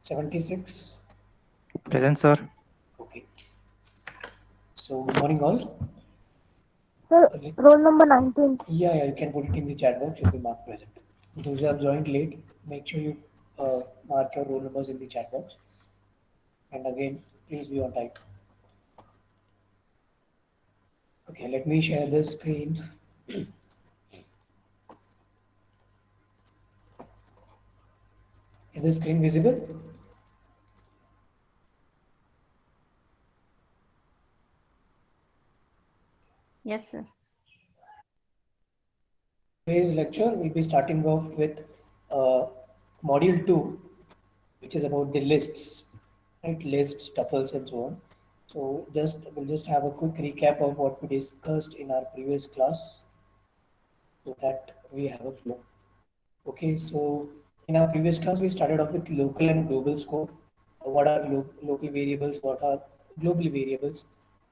76. Present, sir. Okay. So good morning all. Sir, The roll number 19. Yeah, you can put it in the chat box. You'll be marked present. Those who have joined late, make sure you mark your roll numbers in the chat box. And again, please be on time. Okay, let me share the screen. Is the screen visible? Yes, sir. Today's lecture will be starting off with uh, module 2, which is about the lists, right? Lists, tuples, and so on. So we'll just have a quick recap of what we discussed in our previous class, so that we have a flow. Okay, so in our previous class we started off with local and global scope. What are local variables? What are global variables?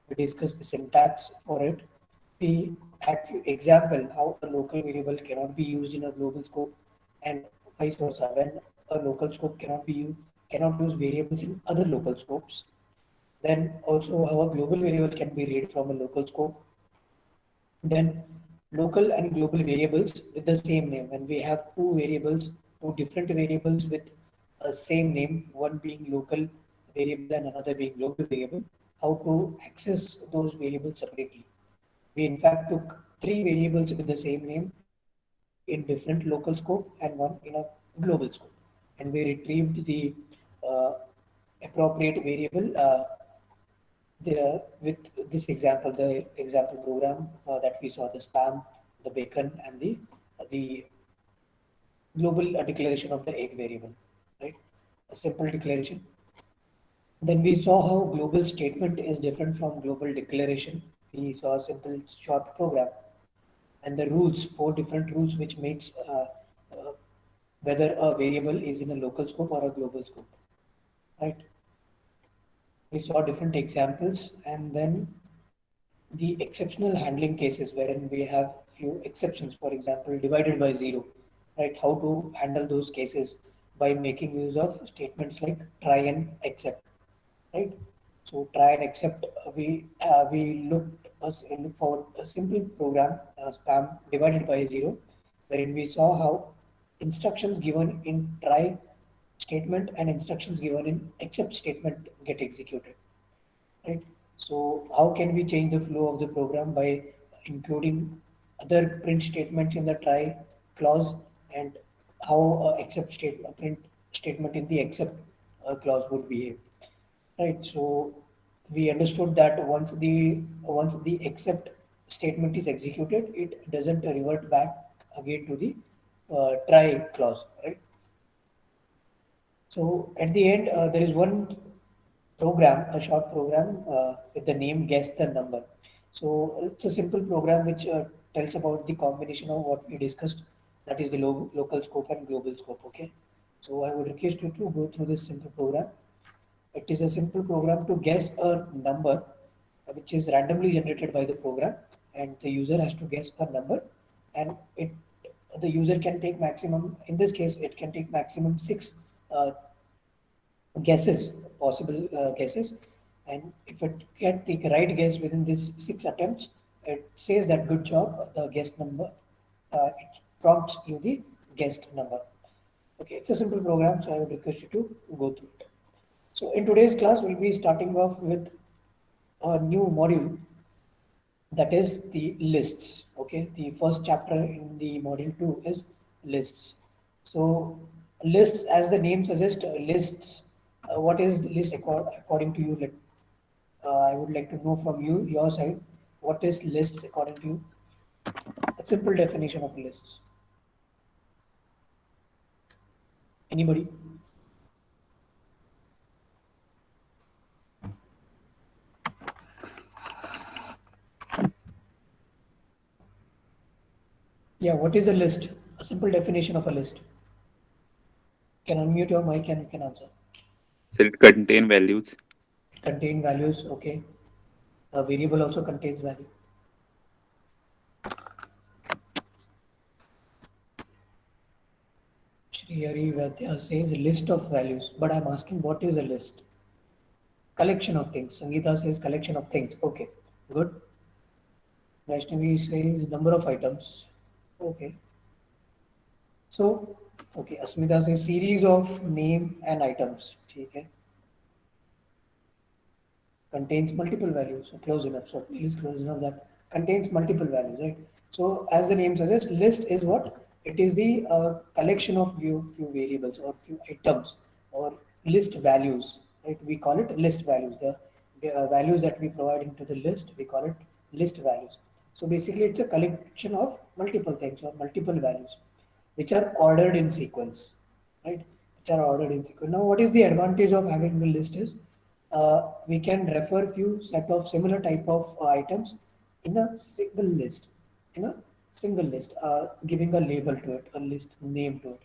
We discussed the syntax for it. We had few example how a local variable cannot be used in a global scope, and vice versa. When a local scope cannot use variables in other local scopes. Then also how a global variable can be read from a local scope. Then local and global variables with the same name. When we have two different variables with a same name, one being local variable and another being global variable, how to access those variables separately. We in fact took three variables with the same name, two in different local scope and one in a global scope. And we retrieved the uh, appropriate variable with this example, the example program that we saw, the spam, the bacon, and the global declaration of the egg variable, right? A simple declaration. Then we saw how global statement is different from global declaration. We saw a simple short program and the rules, four different rules, which makes uh, whether a variable is in a local scope or a global scope, right? We saw different examples, and then the exceptional handling cases wherein we have few exceptions, for example, divided by zero, right? How to handle those cases by making use of statements like try and accept, right? So try and accept, we look for a simple program, spam divided by zero, wherein we saw how instructions given in try statement and instructions given in accept statement get executed, right? So how can we change the flow of the program by including other print statements in the try clause, and how accept statement print statement in the accept clause would behave, right? So we understood that once the accept statement is executed, it doesn't revert back again to the try clause, right? So at the end, there is one program, a short program with the name guess the number. So it's a simple program which tells about the combination of what we discussed, that is the local scope and global scope. Okay. So I would request you to go through this simple program. It is a simple program to guess a number which is randomly generated by the program, and the user has to guess a number, and it the user can take maximum, in this case it can take maximum six uh, guesses, possible guesses, and if it get the right guess within these six attempts, it says that good job, the guest number, it prompts you the guest number. Okay, it's a simple program, so I would request you to go through it. So in today's class, we'll be starting off with a new module, that is the lists. Okay, the first chapter in the module 2 is lists. So lists, as the name suggests, lists. What is the list according to you? I would like to know from you, your side, what is lists according to you? A simple definition of lists. Anybody? Yeah, what is a list? A simple definition of a list. Can unmute your mic and you can answer. So it contain values. Contain values, okay. A variable also contains value. Shri Hari Vaidya says list of values, but I'm asking what is a list? Collection of things. Sangeeta says collection of things. Okay, good. Vaishnavi says number of items. Okay. So, okay, Asmita says series of name and items. Okay. Contains multiple values. So close enough. So please close enough that contains multiple values, right? So as the name suggests, list is what? It is the collection of few variables or few items or list values, right? We call it list values. The values that we provide into the list, we call it list values. So basically, it's a collection of multiple things or multiple values, which are ordered in sequence, right? Which are ordered in sequence. Now, what is the advantage of having the list is we can refer few set of similar type of items in a single list, in a single list, giving a label to it, a list name to it,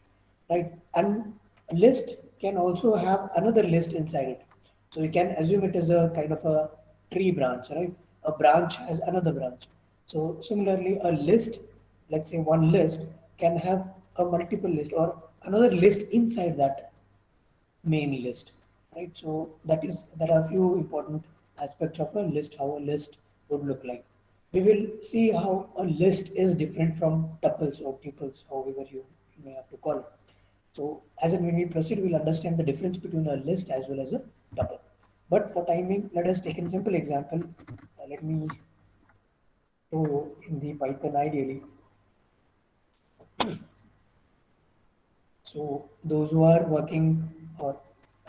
right? And a list can also have another list inside it. So you can assume it is a kind of a tree branch, right? A branch has another branch. So similarly, a list, let's say one list can have a multiple list or another list inside that main list, right? So there are a few important aspects of a list, how a list would look like. We will see how a list is different from tuples or tuples, however you may have to call it. So as and when we proceed, we'll understand the difference between a list as well as a tuple. But for timing, let us take a simple example. Let me show you in the Python ideally. So those who are working or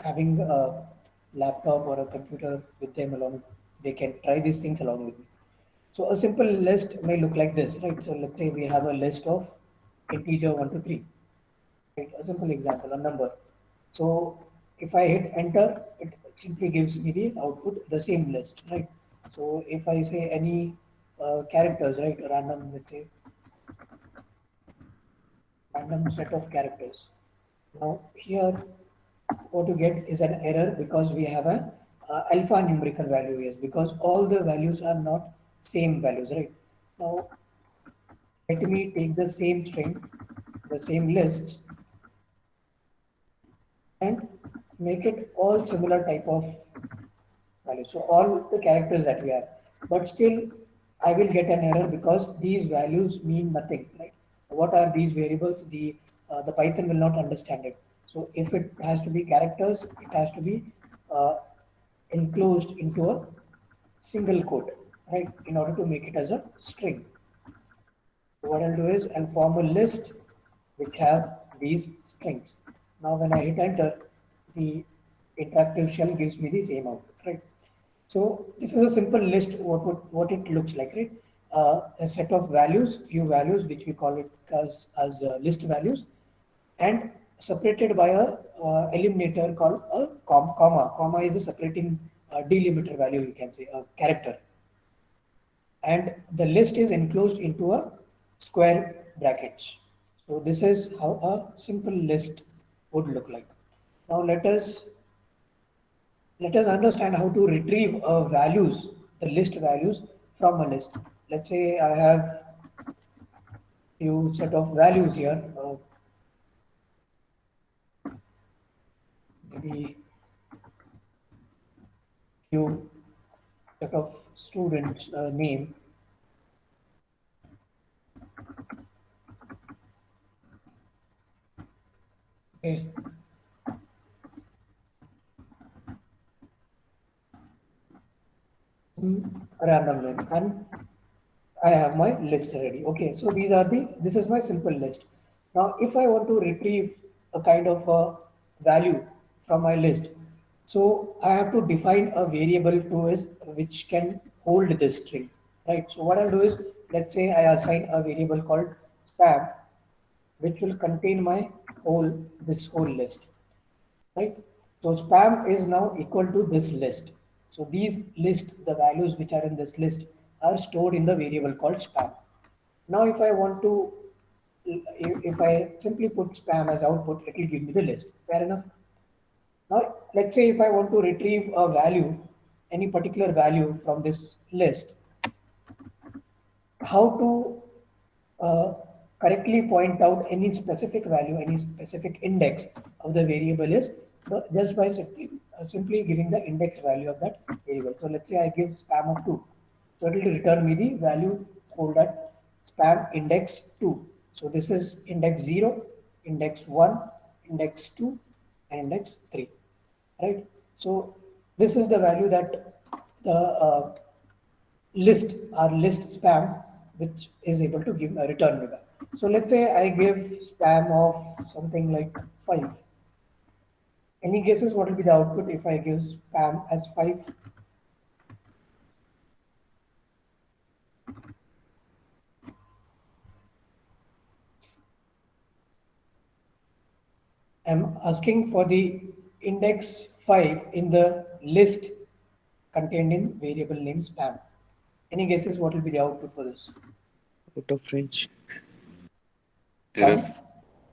having a laptop or a computer with them along, they can try these things along with me. So a simple list may look like this, right? So let's say we have a list of integer 1 to 3, right? A simple example, a number. So if I hit enter, it simply gives me the output, the same list, right? So if I say any characters, right, random, let's say random set of characters. Now here what you get is an error because we have a alphanumerical value here because all the values are not same values, right? Now let me take the same string, the same lists, and make it all similar type of value. So all the characters that we have, but still I will get an error because these values mean nothing, right? What are these variables? The Python will not understand it. So if it has to be characters, it has to be uh, enclosed into a single quote, right? In order to make it as a string. So what I'll do is I'll form a list which have these strings. Now when I hit enter, the interactive shell gives me the same output, right? So this is a simple list. What it looks like, right? A set of values, few values, which we call it as list values, and separated by a eliminator called a comma. Comma is a separating delimiter value. You can say a character, and the list is enclosed into a square brackets. So this is how a simple list would look like. Now let us understand how to retrieve values, the list values from a list. Let's say I have few set of values here, maybe few set of students name. Okay. Random name, and I have my list ready. Okay, so this is my simple list. Now, if I want to retrieve a kind of a value from my list, so I have to define a variable to is which can hold this string, right? So what I'll do is, let's say I assign a variable called spam, which will contain my this whole list, right? So spam is now equal to this list. So these list, the values which are in this list are stored in the variable called spam. Now if I want to, if I simply put spam as output, it will give me the list. Fair enough. Now let's say if I want to retrieve a value, any particular value from this list, how to correctly point out any specific value, any specific index of the variable is just by simply giving the index value of that variable. So let's say I give spam of 2. So it will return me the value called that spam index 2. So this is index 0, index 1, index 2, and index 3, right? So this is the value that the our list spam, which is able to give a return me back. So let's say I give spam of something like 5. Any guesses what will be the output if I give spam as 5? I'm asking for the index 5 in the list contained in variable name spam. Any guesses what will be the output for this? Out of range. Error.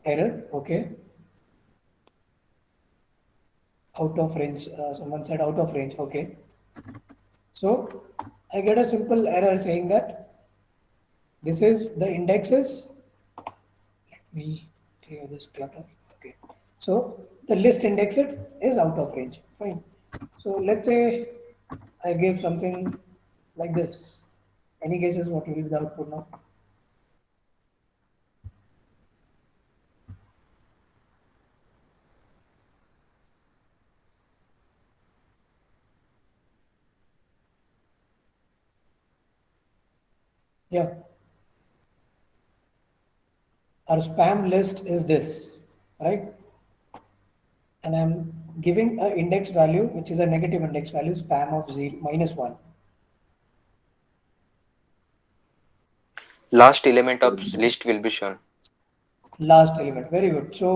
Error, okay. Out of range, someone said out of range, okay. So I get a simple error saying that this is the indexes. Let me clear this clutter, okay. So the list indexed is out of range, fine. So let's say I give something like this. Any guesses what will be the output now? Yeah. Our spam list is this, right? And I'm giving an index value, which is a negative index value, spam of -1. Last element of list will be shown. Last element, very good. So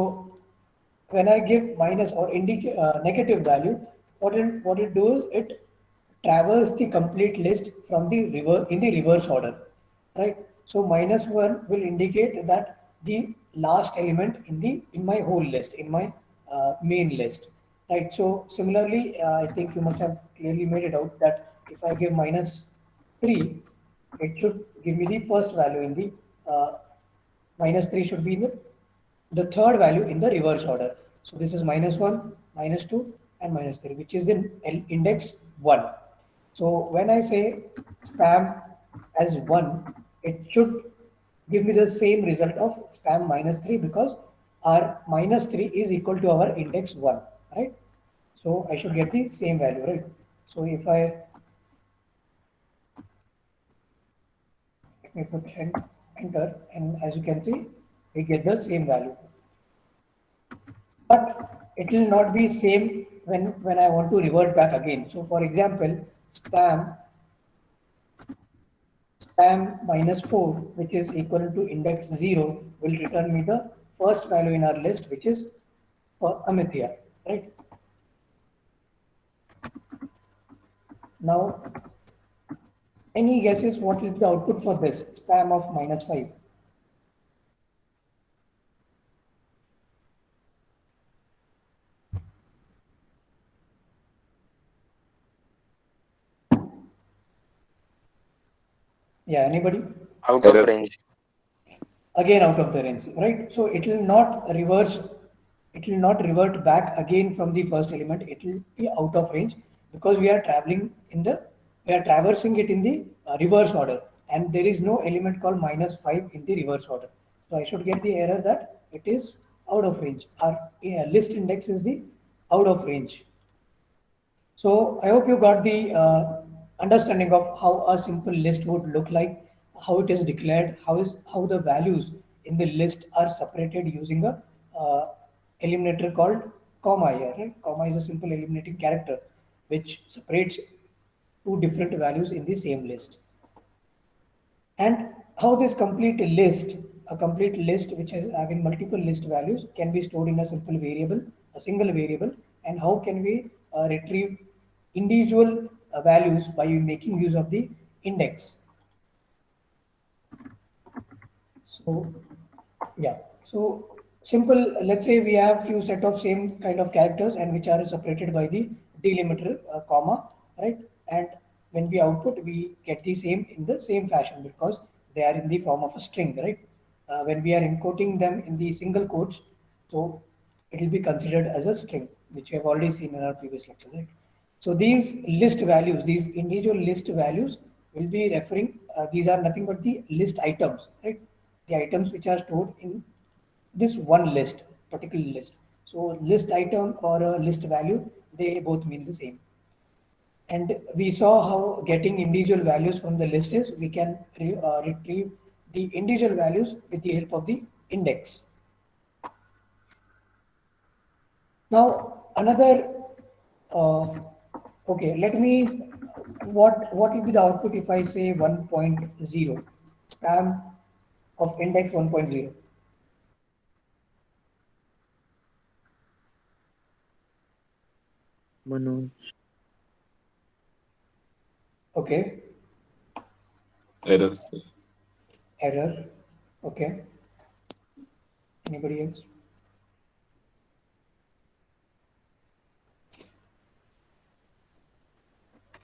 when I give minus or negative value, what it does, it traverses the complete list from the in the reverse order, right? So -1 will indicate that the last element in my whole list, in my main list, right? So similarly, I think you must have clearly made it out that if I give -3, it should give me the first value in the -3 should be in the third value in the reverse order. So this is -1, -2, and -3, which is the index 1. So when I say spam as 1, it should give me the same result of spam -3 because our -3 is equal to our index 1, right? So I should get the same value, right? So if I let me put enter, and as you can see, we get the same value. But it will not be same when I want to revert back again. So for example, spam -4, which is equal to index 0, will return me the first value in our list, which is for Amit here, right? Now, any guesses what will be the output for this spam of -5? Yeah, anybody? Out of Error. range. Again out of the range, right? So it will not reverse, it will not revert back again from the first element. It will be out of range because we are traveling we are traversing it in the reverse order, and there is no element called -5 in the reverse order. So I should get the error that it is out of range. Our list index is the out of range. So I hope you got the understanding of how a simple list would look like, how it is declared, how the values in the list are separated using a eliminator called comma here. Right? Comma is a simple eliminating character which separates two different values in the same list. And how this complete list, a complete list which is having multiple list values, can be stored in a simple variable, a single variable, and how can we retrieve individual values by making use of the index. So yeah, so simple, let's say we have few set of same kind of characters and which are separated by the delimiter comma, right? And when we output, we get the same in the same fashion because they are in the form of a string, right? when we are encoding them in the single quotes, so it will be considered as a string, which we have already seen in our previous lecture, right? So these list values, these individual list values will be referring, these are nothing but the list items, right? The items which are stored in this one list, particular list. So list item or a list value, they both mean the same. And we saw how getting individual values from the list is, we can retrieve the individual values with the help of the index. Now another, okay, let me, what will be the output if I say 1.0, spam of index 1.0? Manoj. Okay, Error, sir. error, okay. Anybody else?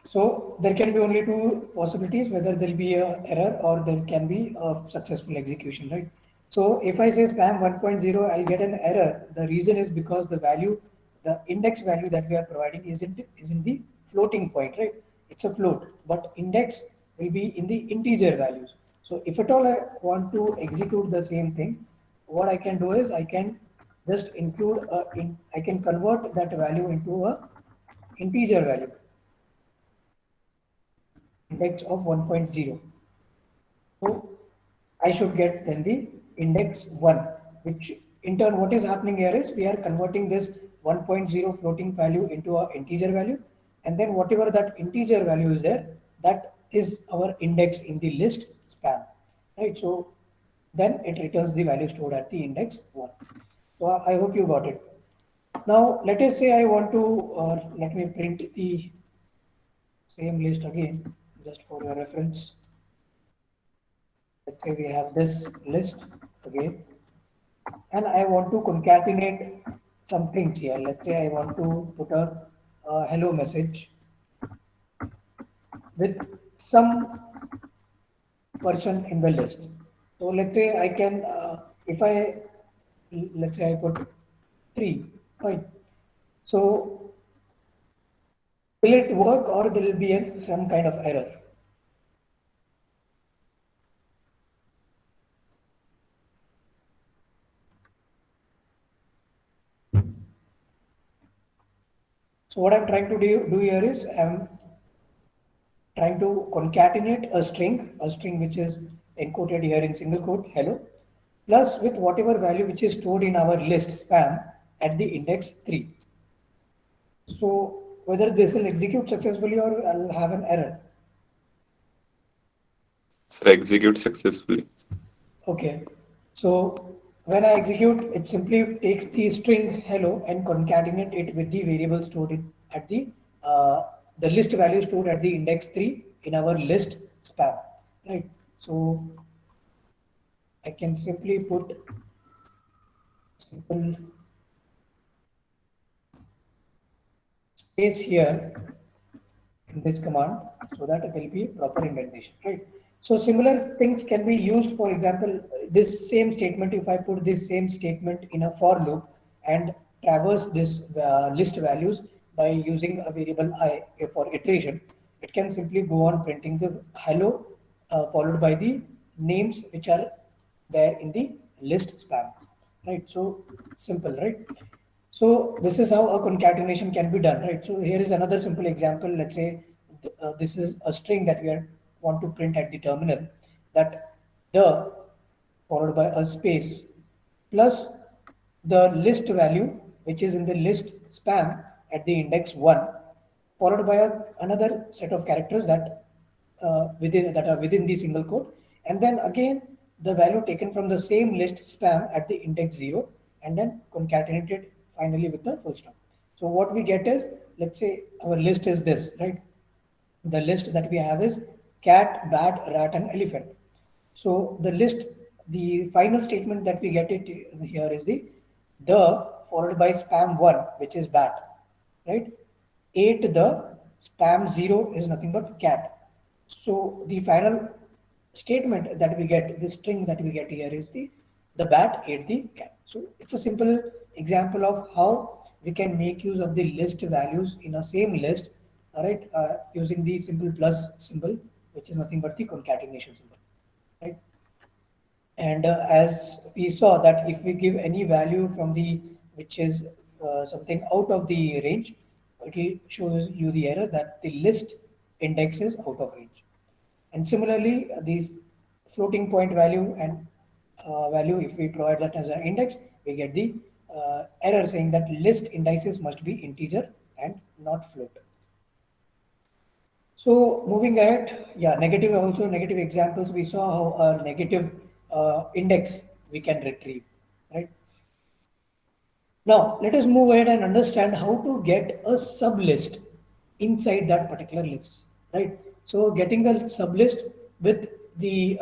So there can be only two possibilities, whether there'll be a error or there can be a successful execution, right? So if I say spam 1.0, I'll get an error. The reason is because the value, the index value that we are providing is in the floating point, right? It's a float, but index will be in the integer values. So if at all I want to execute the same thing, what I can do is I can just include I can convert that value into a integer value, index of 1.0. So I should get then the index 1, which in turn what is happening here is we are converting this 1.0 floating value into an integer value, and then whatever that integer value is there, that is our index in the list span, right? So then it returns the value stored at the index 1. So I hope you got it. Now let us say I want to, let me print the same list again, just for your reference. Let's say we have this list again, and I want to concatenate some things here. Let's say I want to put a hello message with some person in the list. So let's say I can, let's say I put 3, fine. So will it work or there will be some kind of error? So what I'm trying to do here is I'm trying to concatenate a string which is encoded here in single quote hello, plus with whatever value which is stored in our list spam at the index 3. So whether this will execute successfully or I'll have an error. Sir, execute successfully. Okay, so when I execute, it simply takes the string hello and concatenate it with the variable stored at the list value stored at the index 3 in our list spam, right? So I can simply put simple space here in this command so that it will be proper indentation, right? So similar things can be used. For example, this same statement, if I put this same statement in a for loop and traverse this list values by using a variable I for iteration, it can simply go on printing the hello followed by the names which are there in the list spam, right? So simple, right? So this is how a concatenation can be done, right? So here is another simple example. Let's say this is a string that we want to print at the terminal, that the followed by a space plus the list value which is in the list spam at the index 1, followed by another set of characters that are within the single quote, and then again the value taken from the same list spam at the index 0, and then concatenated finally with the full stop. So what we get is, let's say our list is this, right? The list that we have is cat, bat, rat, and elephant. So the list, the final statement that we get it here is the followed by spam 1, which is bat, right? 8 the, spam 0 is nothing but cat. So the final statement that we get, the string that we get here is the the bat ate the cat. So it's a simple example of how we can make use of the list values in a same list, all right, using the simple plus symbol, which is nothing but the concatenation symbol, right? And as we saw that if we give any value from the which is something out of the range, it will show you the error that the list index is out of range. And similarly, these floating point value and value, if we provide that as an index, we get the error saying that list indices must be integer and not float. So moving ahead, yeah, negative also negative examples. We saw how a negative index we can retrieve, right? Now let us move ahead and understand how to get a sub list inside that particular list, right? So getting a sub list with the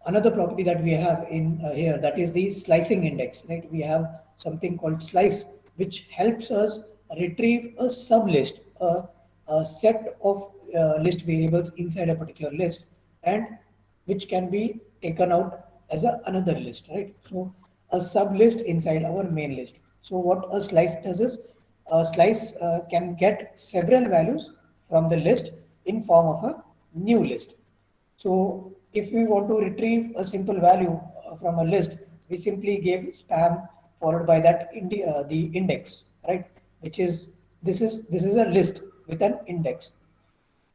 another property that we have in here, that is the slicing index, right? We have something called slice, which helps us retrieve a sub list, a set of list variables inside a particular list, and which can be taken out as another list, right? So a sub list inside our main list. So what a slice does is a slice can get several values from the list in form of a new list. So if we want to retrieve a simple value from a list, we simply give spam followed by that the index, right? Which is this is a list with an index.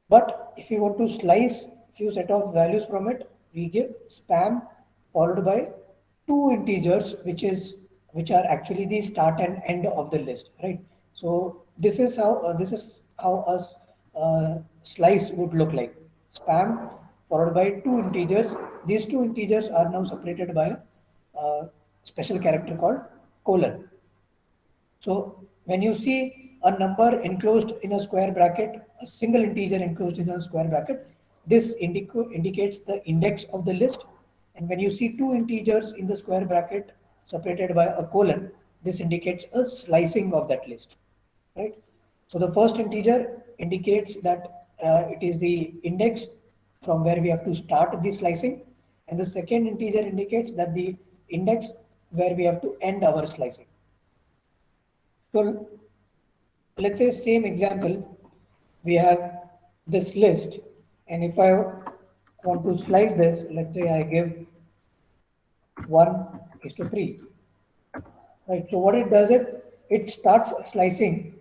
But if you want to slice few set of values from it, we give spam followed by two integers, which are actually the start and end of the list, right? So this is how a slice would look like. Spam followed by two integers. These two integers are now separated by a special character called colon. So when you see a number enclosed in a square bracket, a single integer enclosed in a square bracket, this indicates the index of the list. And when you see two integers in the square bracket separated by a colon, this indicates a slicing of that list, right? So the first integer indicates that it is the index from where we have to start the slicing, and the second integer indicates that the index where we have to end our slicing. So let's say same example, we have this list, and if I want to slice this, let's say I give 1:3, right? So what it does, it starts slicing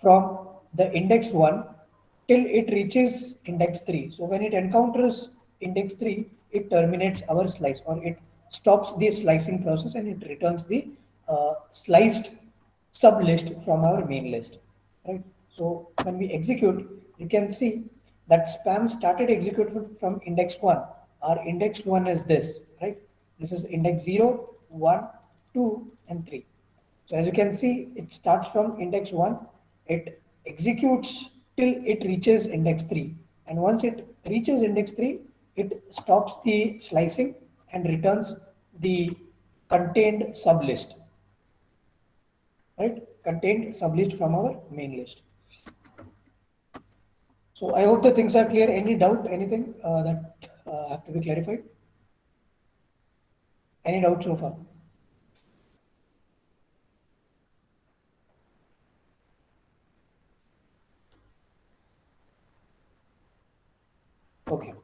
from the index 1 till it reaches index 3. So when it encounters index 3, it terminates our slice, or it stops the slicing process, and it returns the sliced sub list from our main list, right? So when we execute, you can see that spam started executing from index 1. Our index 1 is this, right? This is index 0, 1, 2, and 3. So as you can see, it starts from index 1, it executes till it reaches index 3. And once it reaches index 3, it stops the slicing and returns the contained sublist, right? Contained sublist from our main list. So I hope the things are clear. Any doubt, anything that have to be clarified? Any doubt so far? Okay.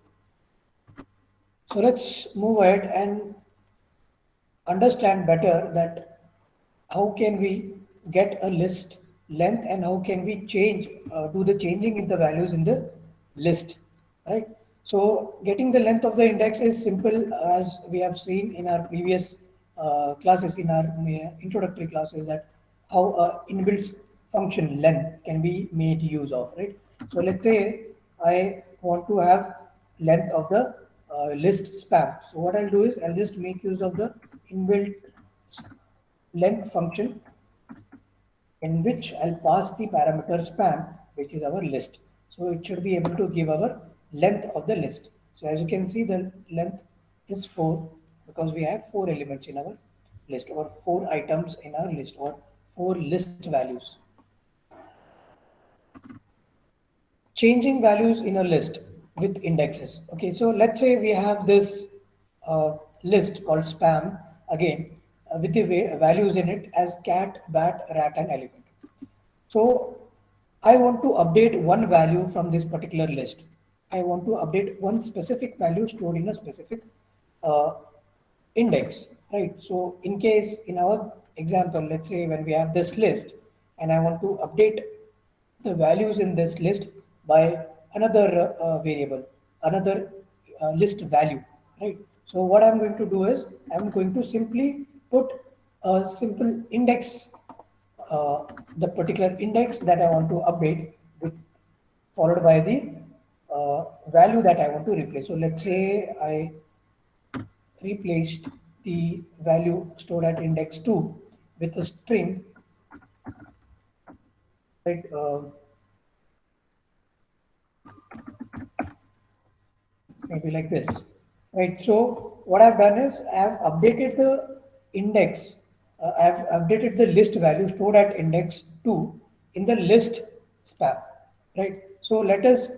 So let's move ahead and understand better that how can we get a list length, and how can we change, do the changing in the values in the list, right? So getting the length of the index is simple, as we have seen in our previous classes, in our introductory classes, that how a inbuilt function length can be made use of, right? So let's say I want to have length of the list spam. So what I'll do is I'll just make use of the inbuilt length function, in which I'll pass the parameter spam, which is our list. So it should be able to give our length of the list. So as you can see, the length is 4, because we have 4 elements in our list, or 4 items in our list, or 4 list values. Changing values in a list with indexes. Okay, so let's say we have this list called spam again with the values in it as cat, bat, rat, and elephant. So I want to update one value from this particular list. I want to update one specific value stored in a specific uh, index, right? So in case in our example, let's say when we have this list and I want to update the values in this list by another variable, another list value, right? So what I'm going to do is I'm going to simply put a simple index, the particular index that I want to update with, followed by the value that I want to replace. So let's say I replaced the value stored at index 2 with a string, right? Maybe like this, right? So what I've done is I have updated the index, I've updated the list value stored at index 2 in the list spam, right? So let us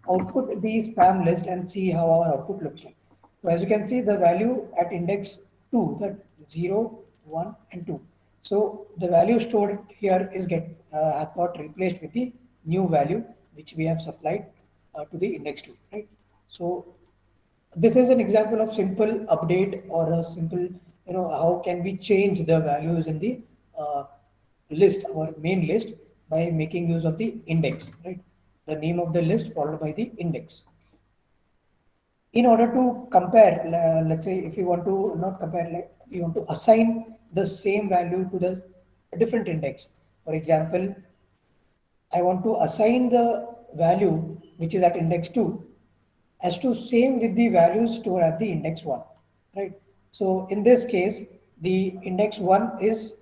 output the spam list and see how our output looks like. So as you can see, the value at index 2, that 0, 1, and 2. So the value stored here is have got replaced with the new value which we have supplied to the index 2, right? So this is an example of simple update or a simple, how can we change the values in the list, our main list, by making use of the index, right? The name of the list followed by the index. In order to compare, let's say if you want to not compare, like you want to assign the same value to the different index. For example, I want to assign the value which is at index 2 as to same with the values stored at the index 1, right? So in this case, the index 1 is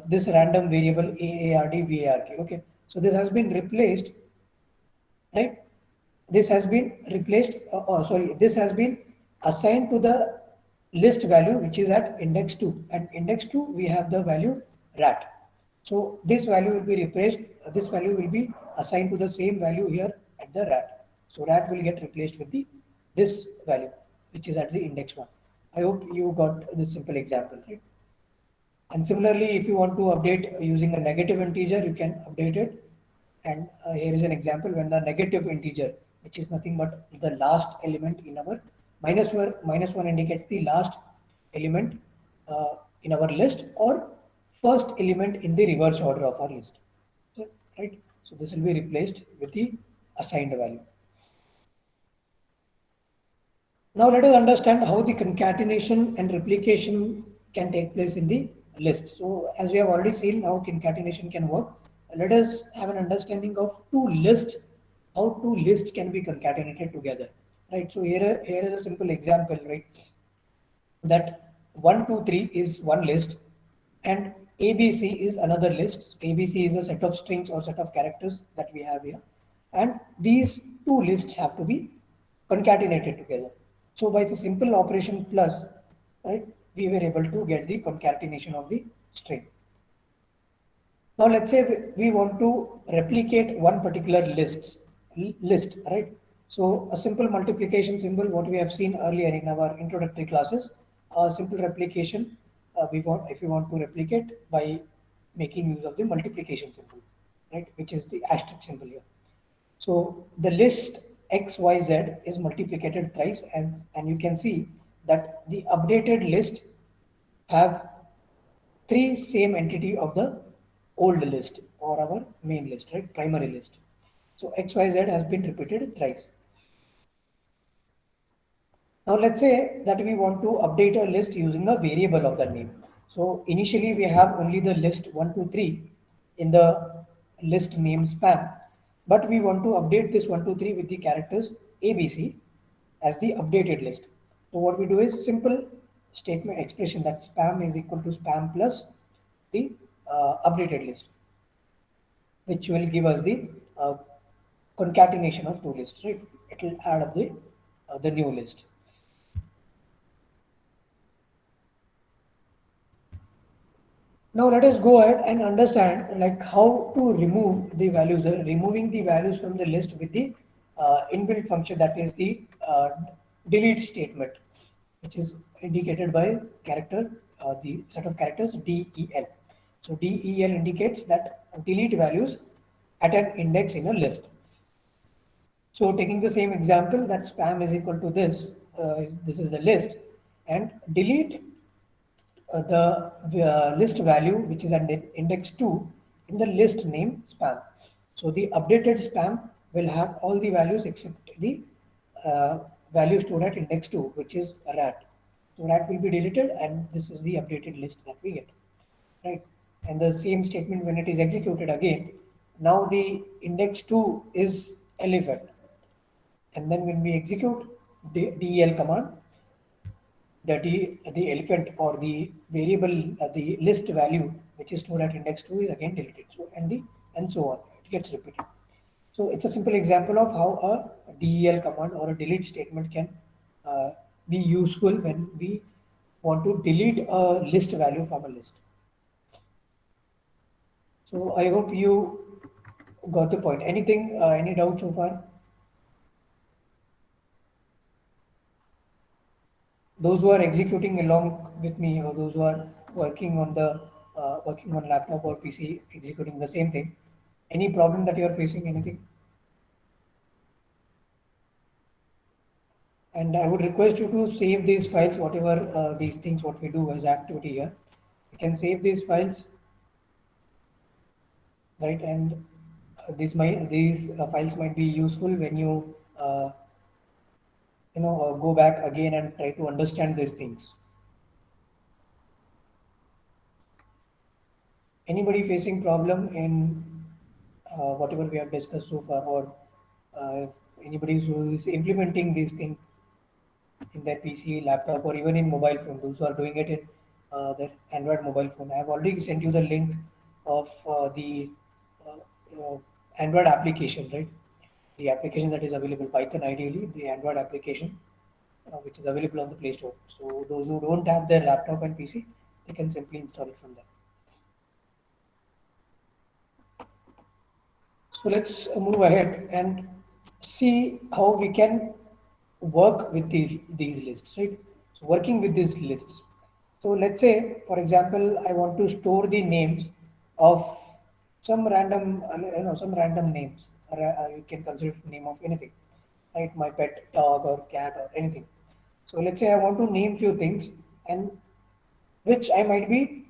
this random variable AARD okay? So this has been replaced, right? This has been replaced, this has been assigned to the list value which is at index 2, and index 2 we have the value rat. So this value will be replaced, this value will be assigned to the same value here at the rat. So rat will get replaced with this value which is at the index 1. I hope you got this simple example, right? And similarly, if you want to update using a negative integer, you can update it. And here is an example when the negative integer, which is nothing but the last element in our -1 indicates the last element in our list or first element in the reverse order of our list, right? So this will be replaced with the assigned value. Now let us understand how the concatenation and replication can take place in the list. So as we have already seen how concatenation can work, let us have an understanding of how two lists can be concatenated together, right? So here is a simple example, right? That 1, 2, 3 is one list and ABC is another list. ABC is a set of strings or set of characters that we have here. And these two lists have to be concatenated together. So by the simple operation plus, right, we were able to get the concatenation of the string. Now let's say we want to replicate one particular list, right? So a simple multiplication symbol, what we have seen earlier in our introductory classes, a simple replication, if you want to replicate by making use of the multiplication symbol, right, which is the asterisk symbol here. So the list XYZ is multiplicated thrice, and you can see that the updated list have 3 same entity of the old list or our main list, right, primary list. So XYZ has been repeated thrice. Now let's say that we want to update a list using a variable of that name. So initially we have only the list 1, 2, 3 in the list name spam, but we want to update this 1, 2, 3 with the characters ABC as the updated list. So what we do is simple statement expression that spam is equal to spam plus the updated list, which will give us the concatenation of two lists, right? It will add up the new list. Now let us go ahead and understand like how to remove the values, removing the values from the list with the inbuilt function, that is the delete statement, which is indicated by character, the set of characters DEL. So DEL indicates that delete values at an index in a list. So taking the same example, that spam is equal to this, this is the list, and delete the list value which is at index 2 in the list name spam. So the updated spam will have all the values except the value stored at index 2, which is rat. So rat will be deleted, and this is the updated list that we get, right? And the same statement, when it is executed again, now the index 2 is elephant, and then when we execute the del command, the elephant or the variable, the list value which is stored at index 2 is again deleted. So and so on, it gets repeated. So it's a simple example of how a del command or a delete statement can be useful when we want to delete a list value from a list. So I hope you got the point. Anything, any doubt so far? Those who are executing along with me, or those who are working on the working on laptop or PC, executing the same thing, any problem that you are facing, anything? And I would request you to save these files, whatever these things, what we do as activity here. You can save these files, right? And these files might be useful when you go back again and try to understand these things. Anybody facing problem in whatever we have discussed so far, or anybody who is implementing these things in their PC, laptop, or even in mobile phone, those who are doing it in their Android mobile phone? I have already sent you the link of the Android application, right? The application that is available, Python ideally, the Android application, which is available on the Play Store. So those who don't have their laptop and PC, they can simply install it from there. So let's move ahead and see how we can work with these lists, right? So working with these lists. So let's say, for example, I want to store the names of some random, some random names. Or, you can consider name of anything, right? My pet dog or cat or anything. So let's say I want to name few things, and which I might be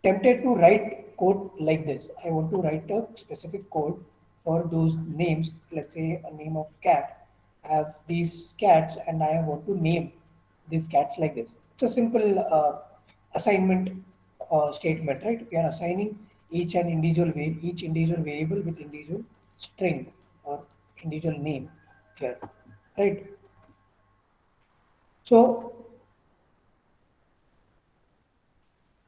tempted to write code like this. I want to write a specific code for those names. Let's say a name of cat. I have these cats, and I want to name these cats like this. It's a simple assignment statement, right? We are assigning each individual variable with individual string or individual name here, right? So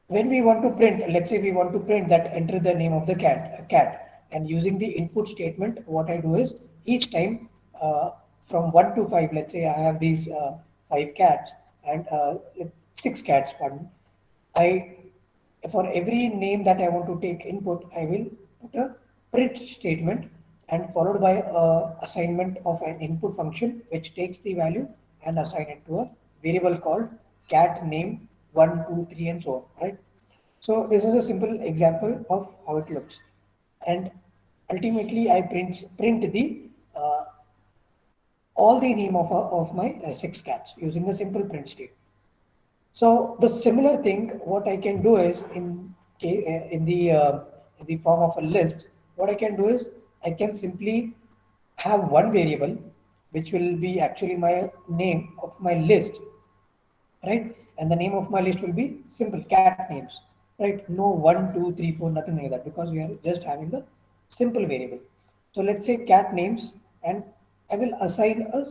when we want to print, let's say we want to print that enter the name of the cat, and using the input statement, what I do is each time from 1 to 5, let's say I have these 5 cats and 6 cats, pardon. For every name that I want to take input, I will put a print statement and followed by assignment of an input function which takes the value and assign it to a variable called cat name 1, 2, 3, and so on, right? So this is a simple example of how it looks, and ultimately I print the all the name of my 6 cats using the simple print statement. So the similar thing, what I can do is in the form of a list, what I can do is I can simply have one variable which will be actually my name of my list, right? And the name of my list will be simple cat names, right? No 1, 2, 3, 4, nothing like that, because we are just having the simple variable. So let's say cat names, and I will assign a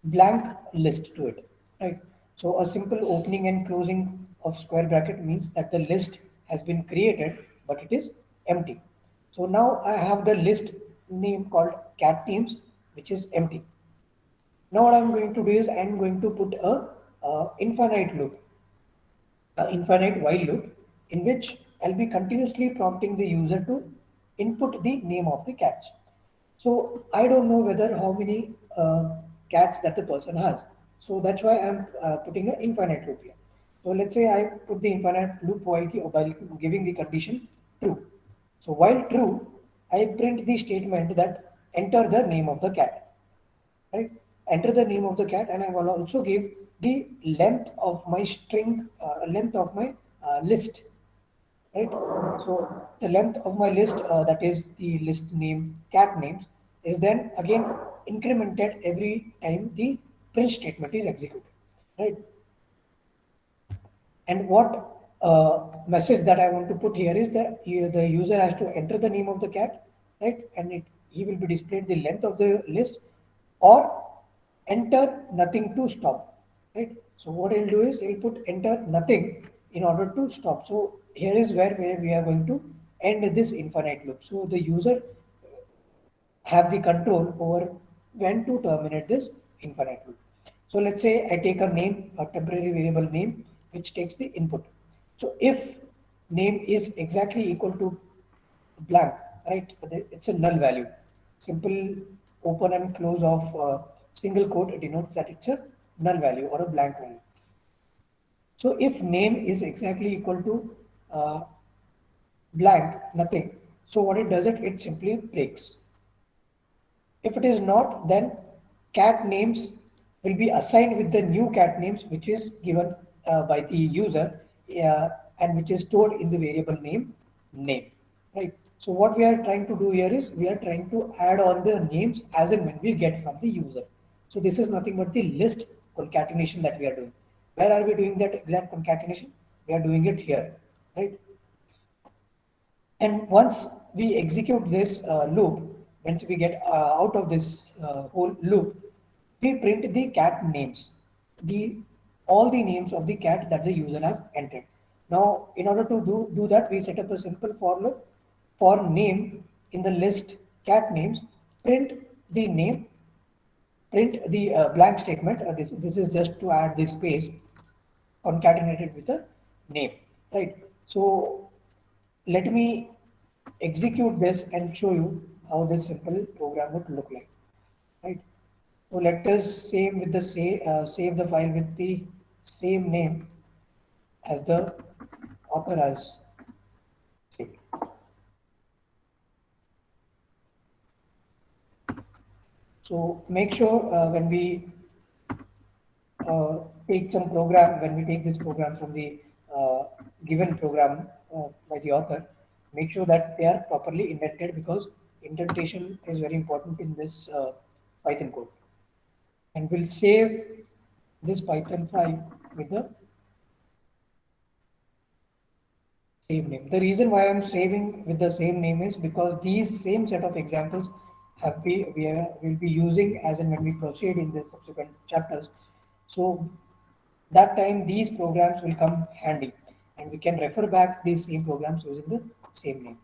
blank list to it, right? So a simple opening and closing of square bracket means that the list has been created, but it is empty. So now I have the list name called cat names, which is empty. Now what I'm going to do is I'm going to put a infinite loop, infinite while loop, in which I'll be continuously prompting the user to input the name of the cats. So I don't know whether how many cats that the person has. So that's why I'm putting an infinite loop here. So let's say I put the infinite loop while giving the condition true. So while true, I print the statement that enter the name of the cat, right? Enter the name of the cat, and I will also give the length of my string, length of my list, right? So the length of my list, that is the list name, cat names, is then again incremented every time the print statement is executed, right? And what message that I want to put here is that the user has to enter the name of the cat, right? And he will be displayed the length of the list, or enter nothing to stop, right? So what he'll do is he'll put enter nothing in order to stop. So here is where we are going to end this infinite loop. So the user have the control over when to terminate this infinite loop. So let's say I take a name, a temporary variable name, which takes the input. So if name is exactly equal to blank, right? It's a null value. Simple open and close of single quote denotes that it's a null value or a blank value. So if name is exactly equal to blank, nothing. So what it does, it simply breaks. If it is not, then cat names will be assigned with the new cat names which is given by the user, and which is stored in the variable name, right? So what we are trying to do here is we are trying to add on the names as and when we get from the user. So this is nothing but the list concatenation that we are doing. Where are we doing that exact concatenation? We are doing it here, right? And once we execute this loop, once we get out of this whole loop, we print the cat names, all the names of the cat that the user have entered. Now, in order to do that, we set up a simple for loop for name in the list cat names, print the name, print the blank statement. This is just to add the space concatenated with a name, right? So let me execute this and show you how this simple program would look like, right? So let us save with the save the file with the same name as the author has saved. So make sure when we take some program, when we take this program from the given program by the author, make sure that they are properly indented, because indentation is very important in this Python code. And we'll save this Python file with the same name. The reason why I'm saving with the same name is because these same set of examples will be using as and when we proceed in the subsequent chapters. So that time these programs will come handy, and we can refer back these same programs using the same name.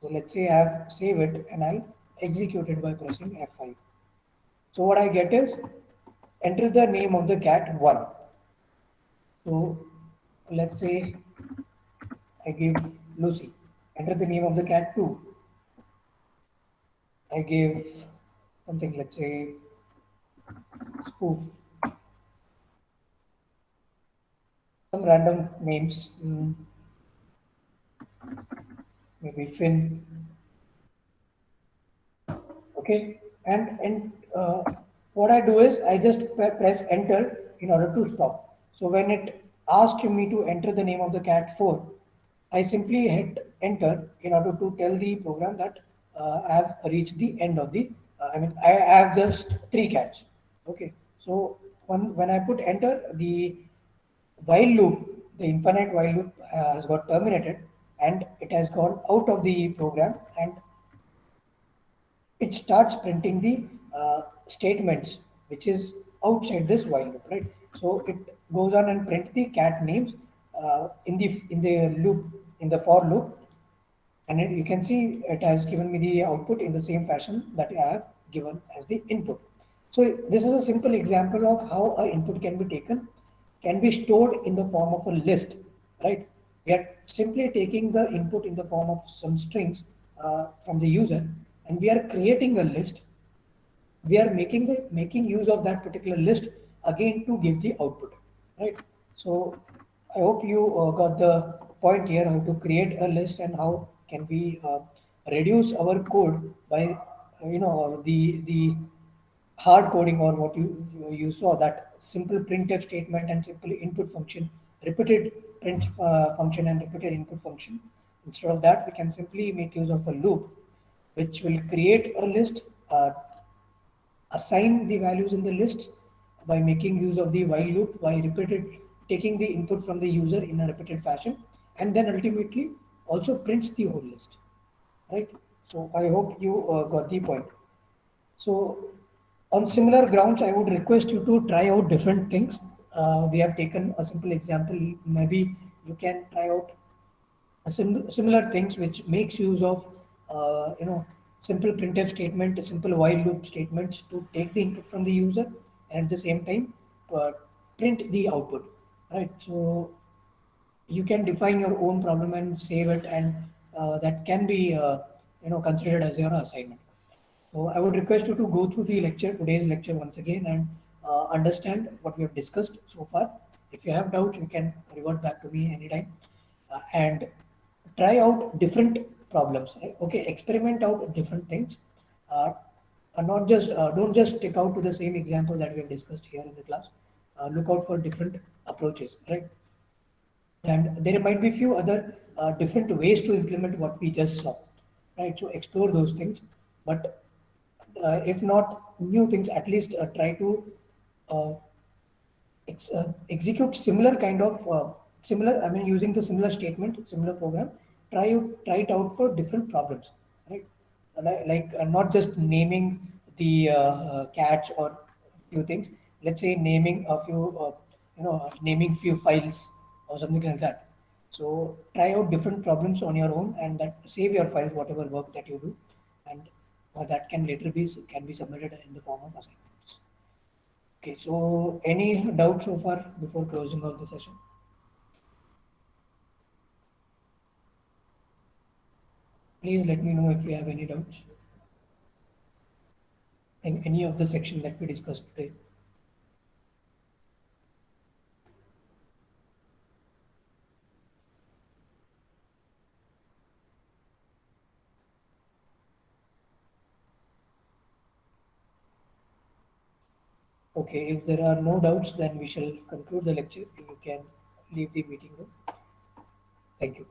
So let's say I have saved it and I'll execute it by pressing F5. So what I get is enter the name of the cat 1. So let's say I give Lucy. Enter the name of the cat 2. I give something, let's say spoof. Some random names, maybe Finn. Okay, and what I do is I just press enter in order to stop. So when it asks me to enter the name of the cat 4, I simply hit enter in order to tell the program that I have reached the end of the, I have just 3 cats. Okay, so when I put enter, the while loop, the infinite while loop has got terminated, and it has gone out of the program, and it starts printing the statements which is outside this while loop, right? So it goes on and print the cat names in the loop, in the for loop, and you can see it has given me the output in the same fashion that I have given as the input. So this is a simple example of how an input can be taken, can be stored in the form of a list, right? We are simply taking the input in the form of some strings from the user, and we are creating a list. We are making use of that particular list again to give the output, right? So I hope you got the point here, how to create a list and how can we reduce our code by the hard coding, or what you saw, that simple printf statement and simple input function, repeated print function and repeated input function. Instead of that, we can simply make use of a loop which will create a list, assign the values in the list by making use of the while loop, by repeated taking the input from the user in a repeated fashion, and then ultimately also prints the whole list, right? So I hope you got the point. So on similar grounds, I would request you to try out different things. We have taken a simple example. Maybe you can try out similar things which makes use of simple printf statement, simple while loop statements to take the input from the user and at the same time uh, print the output, right? So you can define your own problem and save it, and that can be considered as your assignment. So I would request you to go through the lecture, today's lecture once again, and understand what we have discussed so far. If you have doubts, you can revert back to me anytime, and try out different problems. Right? Okay, experiment out different things. Not just don't just stick out to the same example that we have discussed here in the class. Look out for different approaches, right? And there might be few other different ways to implement what we just saw, right? So explore those things, but if not new things, at least try to uh, execute similar kind of similar, I mean, using the similar statement, similar program. Try it out for different problems, right? Not just naming the catch or few things. Let's say naming a few, naming few files or something like that. So try out different problems on your own, and that save your files, whatever work that you do, and that can later be submitted in the form of assignments. Okay, so any doubts so far before closing out the session? Please let me know if you have any doubts in any of the section that we discussed today. Okay, if there are no doubts, then we shall conclude the lecture. You can leave the meeting room. Thank you.